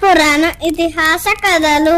పురాణ ఇతిహాస కథలు.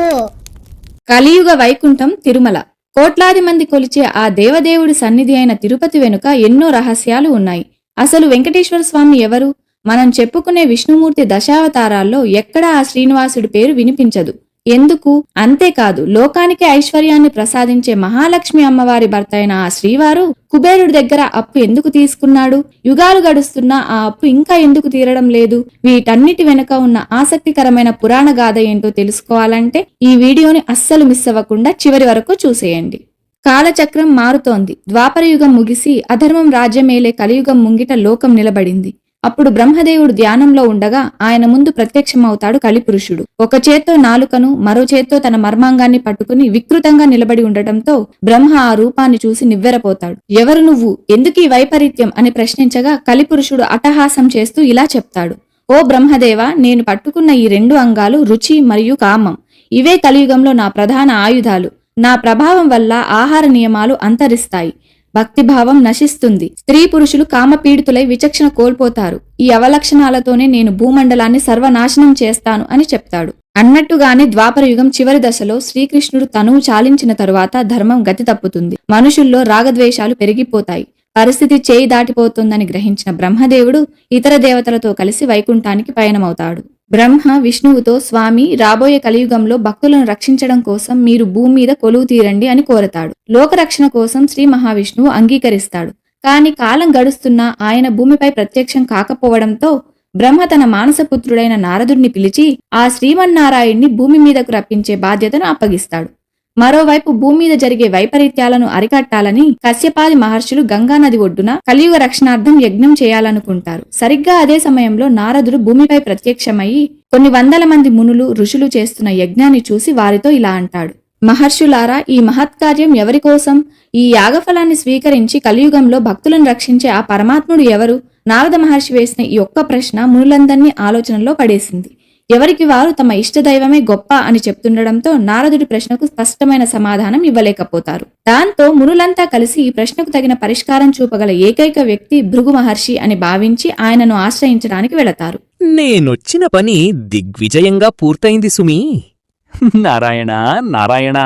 కలియుగ వైకుంఠం తిరుమల. కోట్లాది మంది కొలిచే ఆ దేవదేవుడి సన్నిధి అయిన తిరుపతి వెనుక ఎన్నో రహస్యాలు ఉన్నాయి. అసలు వెంకటేశ్వర స్వామి ఎవరు? మనం చెప్పుకునే విష్ణుమూర్తి దశావతారాల్లో ఎక్కడా ఆ శ్రీనివాసుడి పేరు వినిపించదు. ఎందుకు? అంతేకాదు, లోకానికి ఐశ్వర్యాన్ని ప్రసాదించే మహాలక్ష్మి అమ్మవారి భర్త అయిన ఆ శ్రీవారు కుబేరుడి దగ్గర అప్పు ఎందుకు తీసుకున్నాడు? యుగాలు గడుస్తున్నా ఆ అప్పు ఇంకా ఎందుకు తీరడం లేదు? వీటన్నిటి వెనుక ఉన్న ఆసక్తికరమైన పురాణ గాథ ఏంటో తెలుసుకోవాలంటే ఈ వీడియోని అస్సలు మిస్ అవ్వకుండా చివరి వరకు చూసేయండి. కాలచక్రం మారుతోంది. ద్వాపర యుగం ముగిసి అధర్మం రాజ్యమేలే కలియుగం ముంగిట లోకం నిలబడింది. అప్పుడు బ్రహ్మదేవుడు ధ్యానంలో ఉండగా ఆయన ముందు ప్రత్యక్షమవుతాడు కలిపురుషుడు. ఒక చేత్తో నాలుకను, మరో చేత్తో తన మర్మాంగాన్ని పట్టుకుని వికృతంగా నిలబడి ఉండటంతో బ్రహ్మ ఆ రూపాన్ని చూసి నివ్వెరపోతాడు. ఎవరు నువ్వు? ఎందుకీ వైపరీత్యం అని ప్రశ్నించగా కలిపురుషుడు అట్టహాసం చేస్తూ ఇలా చెప్తాడు. ఓ బ్రహ్మదేవ, నేను పట్టుకున్న ఈ రెండు అంగాలు రుచి మరియు కామం. ఇవే కలియుగంలో నా ప్రధాన ఆయుధాలు. నా ప్రభావం వల్ల ఆహార నియమాలు అంతరిస్తాయి, భక్తిభావం నశిస్తుంది, స్త్రీ పురుషులు కామపీడితులై విచక్షణ కోల్పోతారు. ఈ అవలక్షణాలతోనే నేను భూమండలాన్ని సర్వనాశనం చేస్తాను అని చెప్తాడు. అన్నట్టుగానే ద్వాపర యుగం చివరి దశలో శ్రీకృష్ణుడు తనువు చాలించిన తరువాత ధర్మం గతి తప్పుతుంది. మనుషుల్లో రాగద్వేషాలు పెరిగిపోతాయి. పరిస్థితి చేయి దాటిపోతుందని గ్రహించిన బ్రహ్మదేవుడు ఇతర దేవతలతో కలిసి వైకుంఠానికి పయనమవుతాడు. బ్రహ్మ విష్ణువుతో, స్వామి, రాబోయే కలియుగంలో భక్తులను రక్షించడం కోసం మీరు భూమి మీద కొలువు తీరండి అని కోరతాడు. లోకరక్షణ కోసం శ్రీ మహావిష్ణువు అంగీకరిస్తాడు. కాని కాలం గడుస్తున్నా ఆయన భూమిపై ప్రత్యక్షం కాకపోవడంతో బ్రహ్మ తన మానసపుత్రుడైన నారదుడిని పిలిచి ఆ శ్రీమన్నారాయణ్ణి భూమి మీదకు రప్పించే బాధ్యతను అప్పగిస్తాడు. మరోవైపు భూమి మీద జరిగే వైపరీత్యాలను అరికట్టాలని కశ్యపాది మహర్షులు గంగానది ఒడ్డున కలియుగ రక్షణార్థం యజ్ఞం చేయాలనుకుంటారు. సరిగ్గా అదే సమయంలో నారదుడు భూమిపై ప్రత్యక్షమయ్యి కొన్ని వందల మంది మునులు, ఋషులు చేస్తున్న యజ్ఞాన్ని చూసి వారితో ఇలా అంటాడు. మహర్షులారా, ఈ మహత్కార్యం ఎవరి కోసం? ఈ యాగఫలాన్ని స్వీకరించి కలియుగంలో భక్తులను రక్షించే ఆ పరమాత్ముడు ఎవరు? నారద మహర్షి వేసిన ఈ ఒక్క ప్రశ్న మునులందరినీ ఆలోచనలో పడేసింది. ఎవరికి వారు తమ ఇష్టదైవమే గొప్ప అని చెప్తుండడంతో నారదుడి ప్రశ్నకు స్పష్టమైన సమాధానం ఇవ్వలేకపోతారు. దాంతో మునులంతా కలిసి ఈ ప్రశ్నకు తగిన పరిష్కారం చూపగల ఏకైక వ్యక్తి భృగు మహర్షి అని భావించి ఆయనను ఆశ్రయించడానికి వెళతారు. నేనొచ్చిన పని దిగ్విజయంగా పూర్తయింది సుమీ. నారాయణ నారాయణ.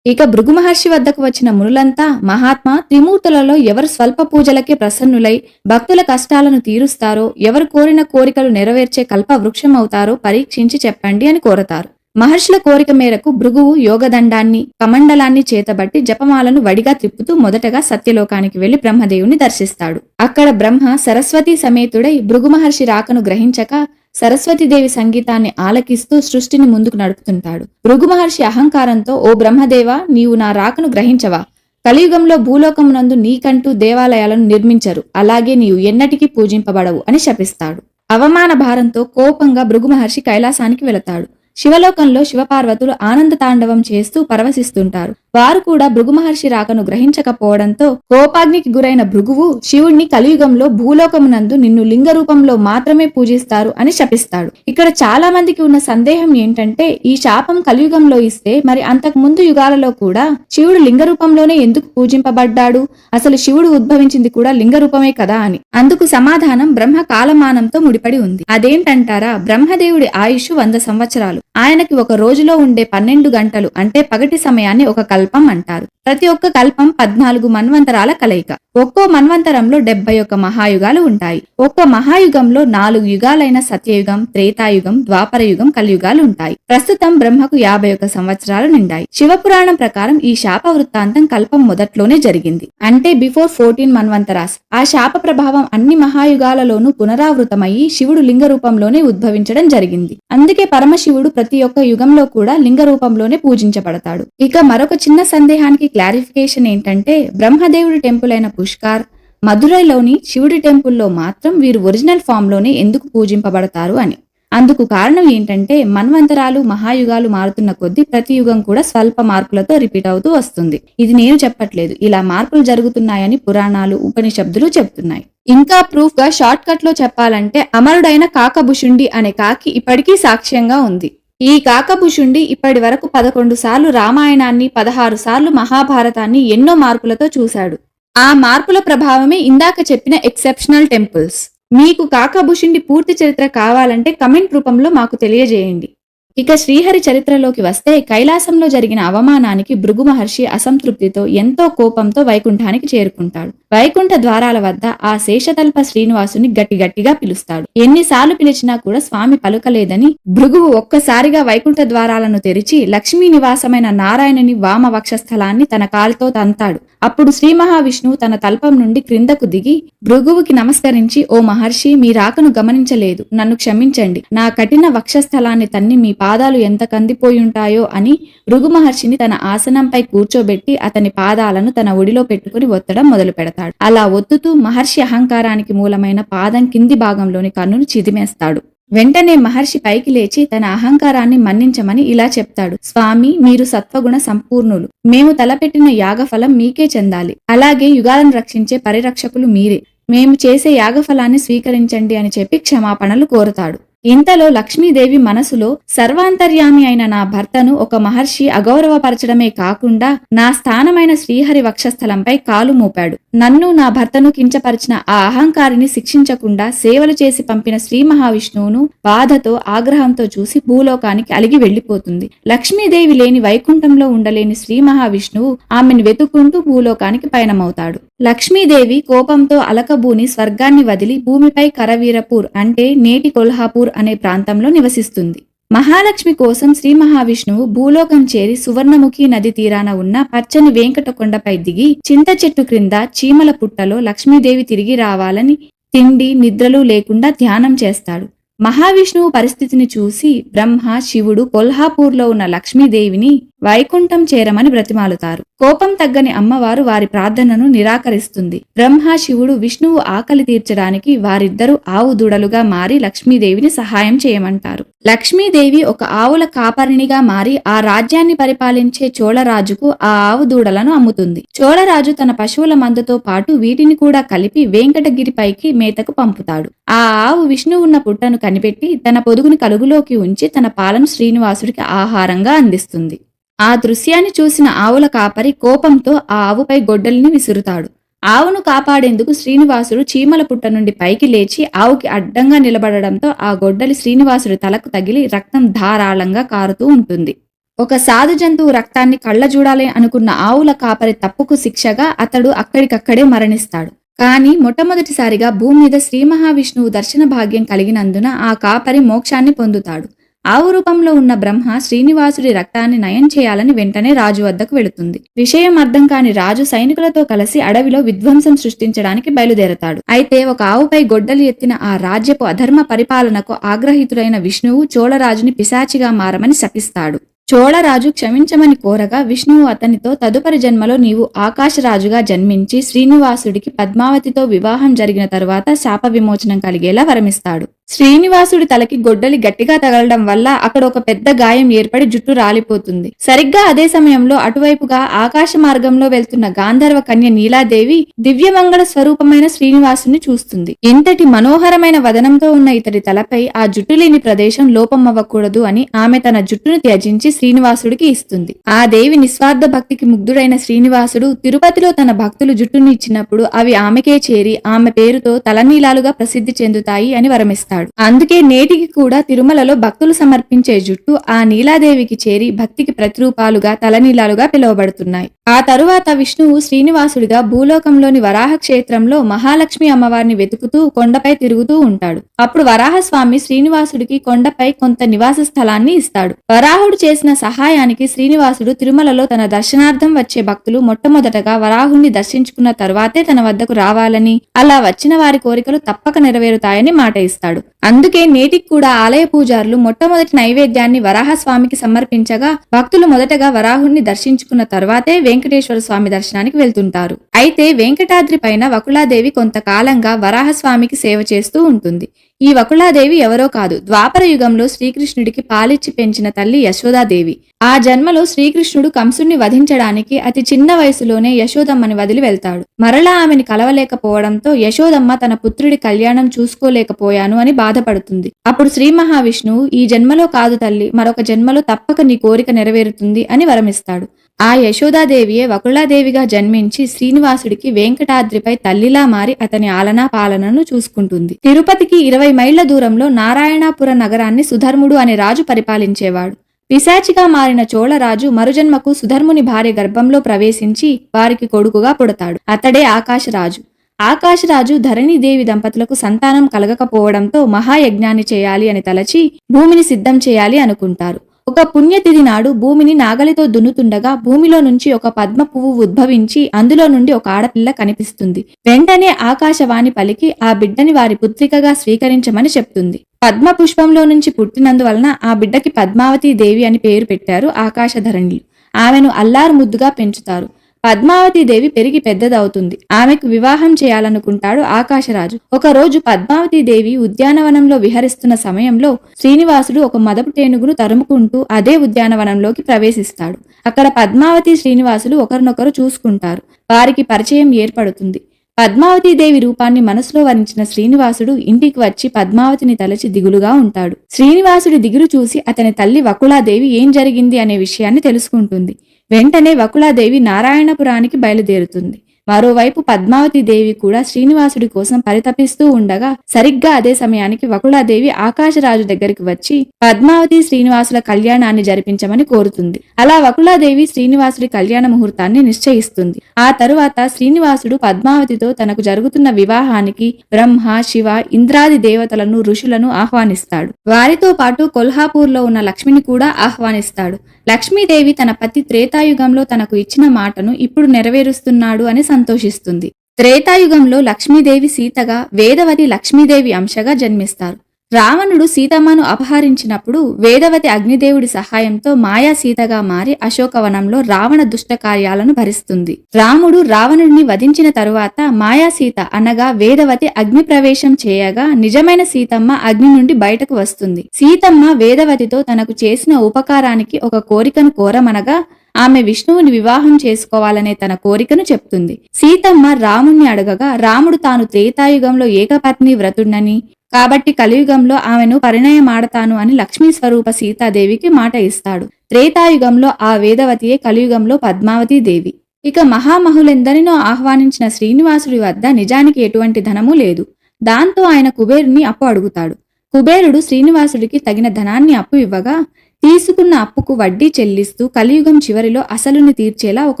ఇక భృగు మహర్షి వద్దకు వచ్చిన మునులంతా, మహాత్మా, త్రిమూర్తులలో ఎవరు స్వల్ప పూజలకే ప్రసన్నులై భక్తుల కష్టాలను తీరుస్తారో, ఎవరు కోరిన కోరికలు నెరవేర్చే కల్ప వృక్షమవుతారో పరీక్షించి చెప్పండి అని కోరతారు. మహర్షుల కోరిక మేరకు భృగువు యోగదండాన్ని, కమండలాన్ని చేతబట్టి జపమాలను వడిగా త్రిప్పుతూ మొదటగా సత్యలోకానికి వెళ్లి బ్రహ్మదేవుని దర్శిస్తాడు. అక్కడ బ్రహ్మ సరస్వతీ సమేతుడై భృగు మహర్షి రాకను గ్రహించక సరస్వతీదేవి సంగీతాన్ని ఆలకిస్తూ సృష్టిని ముందుకు నడుపుతుంటాడు. భృగు మహర్షి అహంకారంతో, ఓ బ్రహ్మదేవా, నీవు నా రాకను గ్రహించవా? కలియుగంలో భూలోకమునందు నీకంటూ దేవాలయాలను నిర్మించరు, అలాగే నీవు ఎన్నటికీ పూజింపబడవు అని శపిస్తాడు. అవమాన భారంతో కోపంగా భృగు మహర్షి కైలాసానికి వెళతాడు. శివలోకంలో శివపార్వతులు ఆనంద తాండవం చేస్తూ పరవశిస్తుంటారు. వారు కూడా భృగు మహర్షి రాకను గ్రహించకపోవడంతో కోపాగ్నికి గురైన భృగువు శివుణ్ణి కలియుగంలో భూలోకమునందు నిన్ను లింగ రూపంలో మాత్రమే పూజిస్తారు అని శపిస్తాడు. ఇక్కడ చాలా మందికి ఉన్న సందేహం ఏంటంటే, ఈ శాపం కలియుగంలో ఇస్తే మరి అంతకు ముందు యుగాలలో కూడా శివుడు లింగ రూపంలోనే ఎందుకు పూజింపబడ్డాడు? అసలు శివుడు ఉద్భవించింది కూడా లింగ రూపమే కదా అని. అందుకు సమాధానం బ్రహ్మ కాలమానంతో ముడిపడి ఉంది. అదేంటంటారా? బ్రహ్మదేవుడి ఆయుష్ 100 సంవత్సరాలు. ఆయనకి ఒక రోజులో ఉండే 12 గంటలు అంటే పగటి సమయాన్ని ఒక కల్పం అంటారు. ప్రతి ఒక్క కల్పం 14 మన్వంతరాల కలయిక. ఒక్కో మన్వంతరంలో 71 మహాయుగాలు ఉంటాయి. ఒక్క మహాయుగంలో 4 యుగాలైన సత్యయుగం, త్రేతాయుగం, ద్వాపర యుగం, కలియుగాలు ఉంటాయి. ప్రస్తుతం బ్రహ్మకు 51 సంవత్సరాలు నిండాయి. శివపురాణం ప్రకారం ఈ శాప వృత్తాంతం కల్పం మొదట్లోనే జరిగింది, అంటే బిఫోర్ 14 మన్వంతరాస్. ఆ శాప ప్రభావం అన్ని మహాయుగాలలోనూ పునరావృతమయ్యి శివుడు లింగ రూపంలోనే ఉద్భవించడం జరిగింది. అందుకే పరమశివుడు ప్రతి ఒక్క యుగంలో కూడా లింగ రూపంలోనే పూజించబడతాడు. ఇక మరొక చిన్న సందేహానికి క్లారిఫికేషన్ ఏంటంటే, బ్రహ్మదేవుడి టెంపుల్ అయిన పుష్కర్, మధురైలోని శివుడి టెంపుల్లో మాత్రం వీరు ఒరిజినల్ ఫామ్ లోనే ఎందుకు పూజింపబడతారు అని. అందుకు కారణం ఏంటంటే, మన్వంతరాలు, మహాయుగాలు మారుతున్న కొద్దీ ప్రతి యుగం కూడా స్వల్ప మార్పులతో రిపీట్ అవుతూ వస్తుంది. ఇది నేను చెప్పట్లేదు, ఇలా మార్పులు జరుగుతున్నాయని పురాణాలు, ఉపనిషత్తులు చెప్తున్నాయి. ఇంకా ప్రూఫ్ గా షార్ట్ కట్ లో చెప్పాలంటే, అమరుడైన కాకభుషుండి అనే కాకి ఇప్పటికీ సాక్ష్యంగా ఉంది. ఈ కాకభుషుండి ఇప్పటి వరకు 11 సార్లు రామాయణాన్ని, 16 సార్లు మహాభారతాన్ని ఎన్నో మార్పులతో చూశాడు. ఆ మార్పుల ప్రభావమే ఇందాక చెప్పిన ఎక్సెప్షనల్ టెంపుల్స్. మీకు కాకభుషుండి పూర్తి చరిత్ర కావాలంటే కమెంట్ రూపంలో మాకు తెలియజేయండి. ఇక శ్రీహరి చరిత్రలోకి వస్తే కైలాసంలో జరిగిన అవమానానికి భృగు మహర్షి అసంతృప్తితో ఎంతో కోపంతో వైకుంఠానికి చేరుకుంటాడు. వైకుంఠ ద్వారాల వద్ద ఆ శేషతల్ప శ్రీనివాసుని గట్టిగట్టిగా పిలుస్తాడు. ఎన్నిసార్లు పిలిచినా కూడా స్వామి పలుకలేదని భృగువు ఒక్కసారిగా వైకుంఠ ద్వారాలను తెరిచి లక్ష్మీ నివాసమైన నారాయణుని వామ వక్షస్థలాన్ని తన కాలితో తంతాడు. అప్పుడు శ్రీ మహావిష్ణువు తన తల్పం నుండి క్రిందకు దిగి భృగువుకి నమస్కరించి, ఓ మహర్షి, మీ రాకను గమనించలేదు, నన్ను క్షమించండి. నా కఠిన వక్షస్థలాన్ని తన్ని మీ పాదాలు ఎంత కందిపోయుంటాయో అని భృగు మహర్షిని తన ఆసనంపై కూర్చోబెట్టి అతని పాదాలను తన ఒడిలో పెట్టుకుని ఒత్తడం మొదలు పెడతాడు. అలా ఒత్తుతూ మహర్షి అహంకారానికి మూలమైన పాదం కింది భాగంలోని కన్నును చిదిమేస్తాడు. వెంటనే మహర్షి పైకి లేచి తన అహంకారాన్ని మన్నించమని ఇలా చెప్తాడు, స్వామి, మీరు సత్వగుణ సంపూర్ణులు. మేము తలపెట్టిన యాగఫలం మీకే చెందాలి. అలాగే యుగాలను రక్షించే పరిరక్షకులు మీరే. మేము చేసే యాగఫలాన్ని స్వీకరించండి అని చెప్పి క్షమాపణలు కోరుతాడు. ఇంతలో లక్ష్మీదేవి మనసులో, సర్వాంతర్యామి అయిన నా భర్తను ఒక మహర్షి అగౌరవపరచడమే కాకుండా నా స్థానమైన శ్రీహరి వక్షస్థలంపై కాలు మోపాడు. నన్ను, నా భర్తను కించపరిచిన ఆ అహంకారిని శిక్షించకుండా సేవలు చేసి పంపిన శ్రీ మహావిష్ణువును బాధతో ఆగ్రహంతో చూసి భూలోకానికి అలిగి వెళ్లిపోతుంది. లక్ష్మీదేవి లేని వైకుంఠంలో ఉండలేని శ్రీ మహావిష్ణువు ఆమెను వెతుక్కుంటూ భూలోకానికి పయనమవుతాడు. లక్ష్మీదేవి కోపంతో అలకబూని స్వర్గాన్ని వదిలి భూమిపై కరవీరపూర్ అంటే నేటి కొల్హాపూర్ అనే ప్రాంతంలో నివసిస్తుంది. మహాలక్ష్మి కోసం శ్రీ మహావిష్ణువు భూలోకం చేరి సువర్ణముఖి నది తీరాన ఉన్న పచ్చని వెంకట కొండపై దిగి చింత చెట్టు క్రింద చీమల పుట్టలో లక్ష్మీదేవి తిరిగి రావాలని తిండి నిద్రలు లేకుండా ధ్యానం చేస్తాడు. మహావిష్ణువు పరిస్థితిని చూసి బ్రహ్మ, శివుడు కొల్హాపూర్లో ఉన్న లక్ష్మీదేవిని వైకుంఠం చేరమని బ్రతిమాలుతారు. కోపం తగ్గని అమ్మవారు వారి ప్రార్థనను నిరాకరిస్తుంది. బ్రహ్మ, శివుడు విష్ణువు ఆకలి తీర్చడానికి వారిద్దరూ ఆవు దూడలుగా మారి లక్ష్మీదేవిని సహాయం చేయమంటారు. లక్ష్మీదేవి ఒక ఆవుల కాపరినిగా మారి ఆ రాజ్యాన్ని పరిపాలించే చోళరాజుకు ఆ ఆవు దూడలను అమ్ముతుంది. చోళరాజు తన పశువుల మందతో పాటు వీటిని కూడా కలిపి వెంకటగిరిపైకి మేతకు పంపుతాడు. ఆ ఆవు విష్ణువు ఉన్న పుట్టను కనిపెట్టి తన పొదుగుని కలుగులోకి ఉంచి తన పాలను శ్రీనివాసుడికి ఆహారంగా అందిస్తుంది. ఆ దృశ్యాన్ని చూసిన ఆవుల కాపరి కోపంతో ఆ ఆవుపై గొడ్డలిని విసురుతాడు. ఆవును కాపాడేందుకు శ్రీనివాసుడు చీమల పుట్ట నుండి పైకి లేచి ఆవుకి అడ్డంగా నిలబడడంతో ఆ గొడ్డలి శ్రీనివాసుడి తలకు తగిలి రక్తం ధారాళంగా కారుతూ ఉంటుంది. ఒక సాధు జంతువు రక్తాన్ని కళ్ళ చూడాలి అనుకున్న ఆవుల కాపరి తప్పుకు శిక్షగా అతడు అక్కడికక్కడే మరణిస్తాడు. కానీ మొట్టమొదటిసారిగా భూమి మీద శ్రీ మహావిష్ణువు దర్శన భాగ్యం కలిగినందున ఆ కాపరి మోక్షాన్ని పొందుతాడు. ఆవు రూపంలో ఉన్న బ్రహ్మ శ్రీనివాసుడి రక్తాన్ని నయం చేయాలని వెంటనే రాజు వద్దకు వెళుతుంది. విషయం అర్థం కాని రాజు సైనికులతో కలిసి అడవిలో విధ్వంసం సృష్టించడానికి బయలుదేరతాడు. అయితే ఒక ఆవుపై గొడ్డలి ఎత్తిన ఆ రాజ్యపు అధర్మ పరిపాలనకు ఆగ్రహితుడైన విష్ణువు చోళరాజుని పిశాచిగా మారమని శపిస్తాడు. చోళరాజు క్షమించమని కోరగా విష్ణువు అతనితో, తదుపరి జన్మలో నీవు ఆకాశరాజుగా జన్మించి శ్రీనివాసుడికి పద్మావతితో వివాహం జరిగిన తరువాత శాప విమోచనం కలిగేలా వరమిస్తాడు. శ్రీనివాసుడి తలకి గొడ్డలి గట్టిగా తగలడం వల్ల అక్కడ ఒక పెద్ద గాయం ఏర్పడి జుట్టు రాలిపోతుంది. సరిగ్గా అదే సమయంలో అటువైపుగా ఆకాశ మార్గంలో వెళ్తున్న గాంధర్వ కన్య నీలాదేవి దివ్యమంగళ స్వరూపమైన శ్రీనివాసుని చూస్తుంది. ఇంతటి మనోహరమైన వదనంతో ఉన్న ఇతడి తలపై ఆ జుట్టు లేని ప్రదేశం లోపమవ్వకూడదు అని ఆమె తన జుట్టును త్యజించి శ్రీనివాసుడికి ఇస్తుంది. ఆ దేవి నిస్వార్థ భక్తికి ముగ్ధుడైన శ్రీనివాసుడు తిరుపతిలో తన భక్తులు జుట్టును ఇచ్చినప్పుడు అవి ఆమెకే చేరి ఆమె పేరుతో తలనీలాలుగా ప్రసిద్ధి చెందుతాయి అని వరమిస్తాడు. అందుకే నేటికి కూడా తిరుమలలో భక్తులు సమర్పించే జుట్టు ఆ నీలాదేవికి చేరి భక్తికి ప్రతిరూపాలుగా తలనీలాలుగా పిలువబడుతున్నాయి. ఆ తరువాత విష్ణువు శ్రీనివాసుడిగా భూలోకంలోని వరాహ క్షేత్రంలో మహాలక్ష్మి అమ్మవారిని వెతుకుతూ కొండపై తిరుగుతూ ఉంటాడు. అప్పుడు వరాహస్వామి శ్రీనివాసుడికి కొండపై కొంత నివాస స్థలాన్ని ఇస్తాడు. వరాహుడు చేసిన సహాయానికి శ్రీనివాసుడు తిరుమలలో తన దర్శనార్థం వచ్చే భక్తులు మొట్టమొదటగా వరాహుణ్ణి దర్శించుకున్న తరువాతే తన వద్దకు రావాలని, అలా వచ్చిన వారి కోరికలు తప్పక నెరవేరుతాయని మాట ఇస్తాడు. అందుకే నేటికి కూడా ఆలయ పూజారులు మొట్టమొదటి నైవేద్యాన్ని వరాహస్వామికి సమర్పించగా భక్తులు మొదటగా వరాహుణ్ణి దర్శించుకున్న తర్వాతే వెంకటేశ్వర స్వామి దర్శనానికి వెళ్తుంటారు. అయితే వెంకటాద్రి పైన వకుళాదేవి కొంతకాలంగా వరాహస్వామికి సేవ చేస్తూ ఉంటుంది. ఈ వకుళాదేవి ఎవరో కాదు, ద్వాపర యుగంలో శ్రీకృష్ణుడికి పాలిచ్చి పెంచిన తల్లి యశోదాదేవి. ఆ జన్మలో శ్రీకృష్ణుడు కంసుణ్ణి వధించడానికి అతి చిన్న వయసులోనే యశోదమ్మని వదిలి వెళ్తాడు. మరలా ఆమెని కలవలేకపోవడంతో యశోదమ్మ తన పుత్రుడి కళ్యాణం చూసుకోలేకపోయాను అని బాధపడుతుంది. అప్పుడు శ్రీ మహావిష్ణువు, ఈ జన్మలో కాదు తల్లి, మరొక జన్మలో తప్పక నీ కోరిక నెరవేరుతుంది అని వరమిస్తాడు. ఆ యశోదాదేవియే వకుళాదేవిగా జన్మించి శ్రీనివాసుడికి వెంకటాద్రిపై తల్లిలా మారి అతని ఆలనా పాలనను చూసుకుంటుంది. తిరుపతికి 20 20 మైళ్ల దూరంలో నారాయణాపుర నగరాన్ని సుధర్ముడు అనే రాజు పరిపాలించేవాడు. పిశాచిగా మారిన చోళరాజు మరుజన్మకు సుధర్ముని భార్య గర్భంలో ప్రవేశించి వారికి కొడుకుగా పుడతాడు. అతడే ఆకాశరాజు. ఆకాశరాజు ధరణీదేవి దంపతులకు సంతానం కలగకపోవడంతో మహాయజ్ఞాన్ని చేయాలి అని తలచి భూమిని సిద్ధం చేయాలి అనుకుంటారు. ఒక పుణ్యతిథి నాడు భూమిని నాగలితో దున్నుతుండగా భూమిలో నుంచి ఒక పద్మ పువ్వు ఉద్భవించి అందులో నుండి ఒక ఆడపిల్ల కనిపిస్తుంది. వెంటనే ఆకాశవాణి పలికి ఆ బిడ్డని వారి పుత్రికగా స్వీకరించమని చెప్తుంది. పద్మ పుష్పంలో నుంచి పుట్టినందువలన ఆ బిడ్డకి పద్మావతీ దేవి అని పేరు పెట్టారు ఆకాశధరణులు. ఆమెను అల్లారు ముద్దుగా పెంచుతారు. పద్మావతీదేవి పెరిగి పెద్దదవుతుంది. ఆమెకు వివాహం చేయాలనుకుంటాడు ఆకాశరాజు. ఒకరోజు పద్మావతీదేవి ఉద్యానవనంలో విహరిస్తున్న సమయంలో శ్రీనివాసుడు ఒక మదపు టేనుగును తరుముకుంటూ అదే ఉద్యానవనంలోకి ప్రవేశిస్తాడు. అక్కడ పద్మావతి శ్రీనివాసులు ఒకరినొకరు చూసుకుంటారు. వారికి పరిచయం ఏర్పడుతుంది. పద్మావతీదేవి రూపాన్ని మనసులో వరించిన శ్రీనివాసుడు ఇంటికి వచ్చి పద్మావతిని తలచి దిగులుగా ఉంటాడు. శ్రీనివాసుడి దిగులు చూసి అతని తల్లి వకుళాదేవి ఏం జరిగింది అనే విషయాన్ని తెలుసుకుంటుంది. వెంటనే వకుళాదేవి నారాయణపురానికి బయలుదేరుతుంది. మరోవైపు పద్మావతీదేవి కూడా శ్రీనివాసుడి కోసం పరితపిస్తూ ఉండగా సరిగ్గా అదే సమయానికి వకుళాదేవి ఆకాశరాజు దగ్గరికి వచ్చి పద్మావతి శ్రీనివాసుల కళ్యాణాన్ని జరిపించమని కోరుతుంది. అలా వకుళాదేవి శ్రీనివాసుడి కళ్యాణ ముహూర్తాన్ని నిశ్చయిస్తుంది. ఆ తరువాత శ్రీనివాసుడు పద్మావతితో తనకు జరుగుతున్న వివాహానికి బ్రహ్మ, శివ, ఇంద్రాది దేవతలను, ఋషులను ఆహ్వానిస్తాడు. వారితో పాటు కొల్హాపూర్లో ఉన్న లక్ష్మిని కూడా ఆహ్వానిస్తాడు. లక్ష్మీదేవి తన పతి త్రేతాయుగంలో తనకు ఇచ్చిన మాటను ఇప్పుడు నెరవేరుస్తున్నాడు అని సంతోషిస్తుంది. త్రేతాయుగంలో లక్ష్మీదేవి సీతగా, వేదవతి లక్ష్మీదేవి అంశగా జన్మిస్తారు. రావణుడు సీతమ్మను అపహరించినప్పుడు వేదవతి అగ్నిదేవుడి సహాయంతో మాయా సీతగా మారి అశోకవనంలో రావణ దుష్ట కార్యాలను భరిస్తుంది. రాముడు రావణుడిని వధించిన తరువాత మాయా సీత అనగా వేదవతి అగ్ని ప్రవేశం చేయగా నిజమైన సీతమ్మ అగ్ని నుండి బయటకు వస్తుంది. సీతమ్మ వేదవతితో తనకు చేసిన ఉపకారానికి ఒక కోరికను కోరమనగా ఆమె విష్ణువుని వివాహం చేసుకోవాలనే తన కోరికను చెప్తుంది. సీతమ్మ రాముణ్ణి అడగగా రాముడు తాను త్రేతాయుగంలో ఏకపత్ని వ్రతుడని కాబట్టి కలియుగంలో ఆమెను పరిణయమాడతాను అని లక్ష్మీ స్వరూప సీతాదేవికి మాట ఇస్తాడు. త్రేతాయుగంలో ఆ వేదవతియే కలియుగంలో పద్మావతీదేవి. ఇక మహామహులెందరినో ఆహ్వానించిన శ్రీనివాసుడి వద్ద నిజానికి ఎటువంటి ధనము లేదు. దాంతో ఆయన కుబేరుని అప్పు అడుగుతాడు. కుబేరుడు శ్రీనివాసుడికి తగిన ధనాన్ని అప్పు ఇవ్వగా తీసుకున్న అప్పుకు వడ్డీ చెల్లిస్తూ కలియుగం చివరిలో అసలుని తీర్చేలా ఒక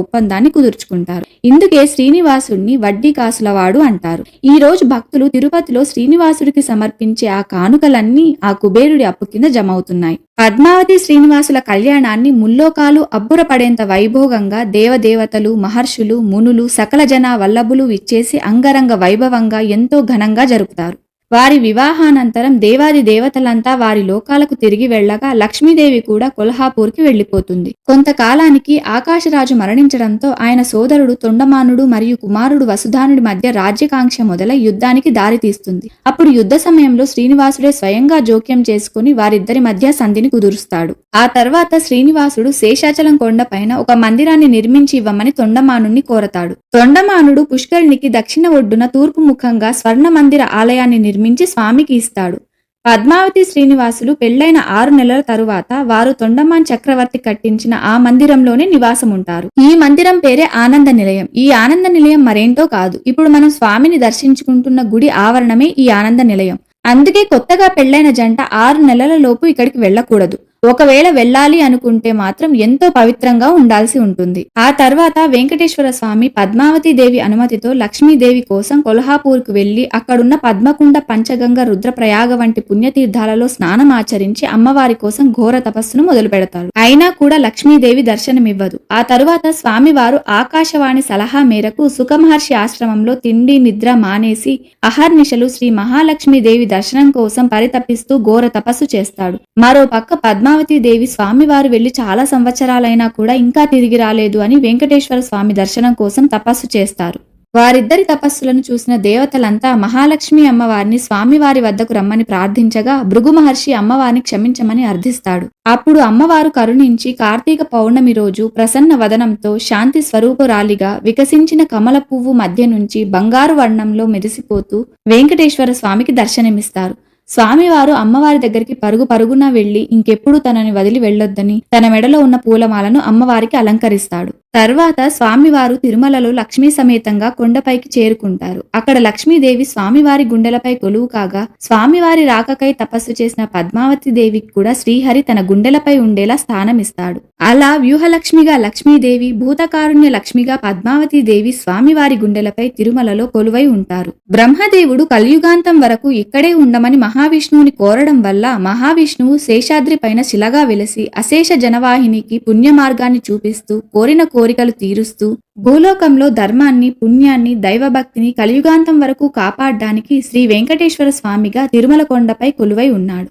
ఒప్పందాన్ని కుదుర్చుకుంటారు. ఇందుకే శ్రీనివాసుడిని వడ్డీ కాసులవాడు అంటారు. ఈ రోజు భక్తులు తిరుపతిలో శ్రీనివాసుడికి సమర్పించే ఆ కానుకలన్నీ ఆ కుబేరుడి అప్పు కింద జమవుతున్నాయి. పద్మావతి శ్రీనివాసుల కళ్యాణాన్ని ముల్లోకాలు అబ్బురపడేంత వైభోగంగా దేవదేవతలు, మహర్షులు, మునులు, సకల జన వల్లభులు విచ్చేసి అంగరంగ వైభవంగా ఎంతో ఘనంగా జరుపుతారు. వారి వివాహానంతరం దేవాది దేవతలంతా వారి లోకాలకు తిరిగి వెళ్లగా లక్ష్మీదేవి కూడా కొల్హాపూర్కి వెళ్లిపోతుంది. కొంతకాలానికి ఆకాశరాజు మరణించడంతో ఆయన సోదరుడు తొండమానుడు మరియు కుమారుడు వసుధానుడి మధ్య రాజ్యకాంక్ష మొదలై యుద్ధానికి దారితీస్తుంది. అప్పుడు యుద్ధ సమయంలో శ్రీనివాసుడే స్వయంగా జోక్యం చేసుకుని వారిద్దరి మధ్య సంధిని కుదురుస్తాడు. ఆ తర్వాత శ్రీనివాసుడు శేషాచలం కొండపైన ఒక మందిరాన్ని నిర్మించి ఇవ్వమని తొండమానుణ్ణి కోరతాడు. తొండమానుడు పుష్కరిణికి దక్షిణ ఒడ్డున తూర్పు ముఖంగా స్వర్ణ మందిర ఆలయాన్ని నిర్మించి స్వామికి ఇస్తాడు. పద్మావతి శ్రీనివాసులు పెళ్లైన 6 నెలల తరువాత వారు తొండమాన్ చక్రవర్తి కట్టించిన ఆ మందిరంలోనే నివాసముంటారు. ఈ మందిరం పేరే ఆనంద నిలయం. ఈ ఆనంద నిలయం మరేంటో కాదు, ఇప్పుడు మనం స్వామిని దర్శించుకుంటున్న గుడి ఆవరణమే ఈ ఆనంద నిలయం. అందుకే కొత్తగా పెళ్లైన జంట 6 నెలల లోపు ఇక్కడికి వెళ్లకూడదు. ఒకవేళ వెళ్ళాలి అనుకుంటే మాత్రం ఎంతో పవిత్రంగా ఉండాల్సి ఉంటుంది. ఆ తర్వాత వెంకటేశ్వర స్వామి పద్మావతీదేవి అనుమతితో లక్ష్మీదేవి కోసం కొల్హాపూర్కు వెళ్లి అక్కడున్న పద్మకుండ, పంచగంగ, రుద్రప్రయాగ వంటి పుణ్యతీర్థాలలో స్నానం ఆచరించి అమ్మవారి కోసం ఘోర తపస్సును మొదలు పెడతారు. అయినా కూడా లక్ష్మీదేవి దర్శనమివ్వదు. ఆ తరువాత స్వామివారు ఆకాశవాణి సలహా మేరకు సుఖమహర్షి ఆశ్రమంలో తిండి నిద్ర మానేసి అహర్నిశలు శ్రీ మహాలక్ష్మీదేవి దర్శనం కోసం పరితపిస్తూ ఘోర తపస్సు చేస్తాడు. మరో పక్క పద్మావతీదేవి స్వామివారు వెళ్లి చాలా సంవత్సరాలైనా కూడా ఇంకా తిరిగి రాలేదు అని వెంకటేశ్వర స్వామి దర్శనం కోసం తపస్సు చేస్తారు. వారిద్దరి తపస్సులను చూసిన దేవతలంతా మహాలక్ష్మి అమ్మవారిని స్వామివారి వద్దకు రమ్మని ప్రార్థించగా భృగు మహర్షి అమ్మవారిని క్షమించమని అర్థిస్తాడు. అప్పుడు అమ్మవారు కరుణించి కార్తీక పౌర్ణమి రోజు ప్రసన్న వదనంతో శాంతి స్వరూపురాలిగా వికసించిన కమల పువ్వు మధ్య నుంచి బంగారు వర్ణంలో మెరిసిపోతూ వెంకటేశ్వర స్వామికి దర్శనమిస్తారు. స్వామివారు అమ్మవారి దగ్గరికి పరుగు పరుగున వెళ్లి ఇంకెప్పుడు తనని వదిలి వెళ్లొద్దని తన మెడలో ఉన్న పూలమాలను అమ్మవారికి అలంకరిస్తాడు. తర్వాత స్వామివారు తిరుమలలో లక్ష్మీ సమేతంగా కొండపైకి చేరుకుంటారు. అక్కడ లక్ష్మీదేవి స్వామివారి గుండెలపై కొలువు కాగా, స్వామివారి రాకకై తపస్సు చేసిన పద్మావతి దేవికి కూడా శ్రీహరి తన గుండెలపై ఉండేలా స్థానమిస్తాడు. అలా వ్యూహలక్ష్మిగా లక్ష్మీదేవి, భూతకారుణ్య లక్ష్మిగా పద్మావతి దేవి స్వామివారి గుండెలపై తిరుమలలో కొలువై ఉంటారు. బ్రహ్మదేవుడు కలియుగాంతం వరకు ఇక్కడే ఉండమని మహావిష్ణువుని కోరడం వల్ల మహావిష్ణువు శేషాద్రి పైన శిలగా వెలిసి అశేష జనవాహినికి పుణ్య మార్గాన్ని చూపిస్తూ కోరిన కోరికలు తీరుస్తూ భూలోకంలో ధర్మాన్ని, పుణ్యాన్ని, దైవభక్తిని కలియుగాంతం వరకు కాపాడడానికి శ్రీ వెంకటేశ్వర స్వామిగా తిరుమల కొండపై కొలువై ఉన్నాడు.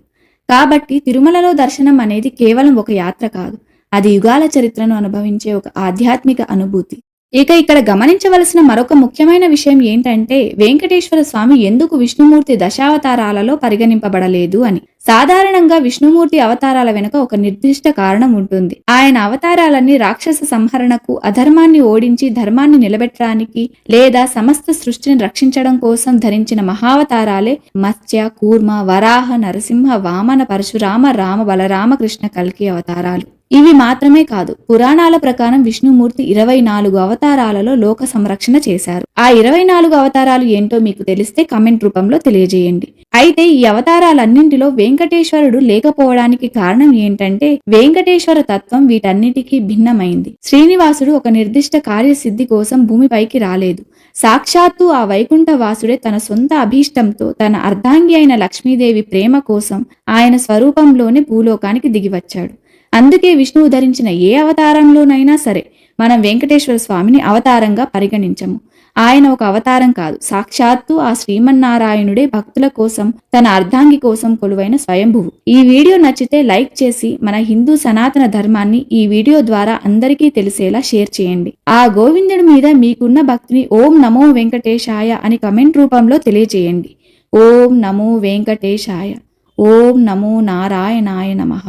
కాబట్టి తిరుమలలో దర్శనం అనేది కేవలం ఒక యాత్ర కాదు, అది యుగాల చరిత్రను అనుభవించే ఒక ఆధ్యాత్మిక అనుభూతి. ఇక ఇక్కడ గమనించవలసిన మరొక ముఖ్యమైన విషయం ఏంటంటే, వెంకటేశ్వర స్వామి ఎందుకు విష్ణుమూర్తి దశావతారాలలో పరిగణింపబడలేదు అని. సాధారణంగా విష్ణుమూర్తి అవతారాల వెనుక ఒక నిర్దిష్ట కారణం ఉంటుంది. ఆయన అవతారాలన్నీ రాక్షస సంహరణకు, అధర్మాన్ని ఓడించి ధర్మాన్ని నిలబెట్టడానికి లేదా సమస్త సృష్టిని రక్షించడం కోసం ధరించిన మహావతారాలే మత్స్య, కూర్మ, వరాహ, నరసింహ, వామన, పరశురామ, రామ, బలరామ, కృష్ణ, కల్కి అవతారాలు. ఇవి మాత్రమే కాదు, పురాణాల ప్రకారం విష్ణుమూర్తి 24 అవతారాలలో లోక సంరక్షణ చేశారు. ఆ 24 అవతారాలు ఏంటో మీకు తెలిస్తే కమెంట్ రూపంలో తెలియజేయండి. అయితే ఈ అవతారాలన్నింటిలో వెంకటేశ్వరుడు లేకపోవడానికి కారణం ఏంటంటే, వెంకటేశ్వర తత్వం వీటన్నిటికీ భిన్నమైంది. శ్రీనివాసుడు ఒక నిర్దిష్ట కార్యసిద్ధి కోసం భూమిపైకి రాలేదు. సాక్షాత్తు ఆ వైకుంఠ వాసుడే తన సొంత అభీష్టంతో తన అర్ధాంగి అయిన లక్ష్మీదేవి ప్రేమ కోసం ఆయన స్వరూపంలోనే భూలోకానికి దిగివచ్చాడు. అందుకే విష్ణువు ధరించిన ఏ అవతారంలోనైనా సరే మనం వెంకటేశ్వర స్వామిని అవతారంగా పరిగణించము. ఆయన ఒక అవతారం కాదు, సాక్షాత్తు ఆ శ్రీమన్నారాయణుడే భక్తుల కోసం, తన అర్ధాంగి కోసం కొలువైన స్వయంభువు. ఈ వీడియో నచ్చితే లైక్ చేసి మన హిందూ సనాతన ధర్మాన్ని ఈ వీడియో ద్వారా అందరికీ తెలిసేలా షేర్ చేయండి. ఆ గోవిందుడి మీద మీకున్న భక్తిని ఓం నమో వెంకటేశాయ అని కమెంట్ రూపంలో తెలియజేయండి. ఓం నమో వెంకటేశాయ, ఓం నమో నారాయణాయ నమః.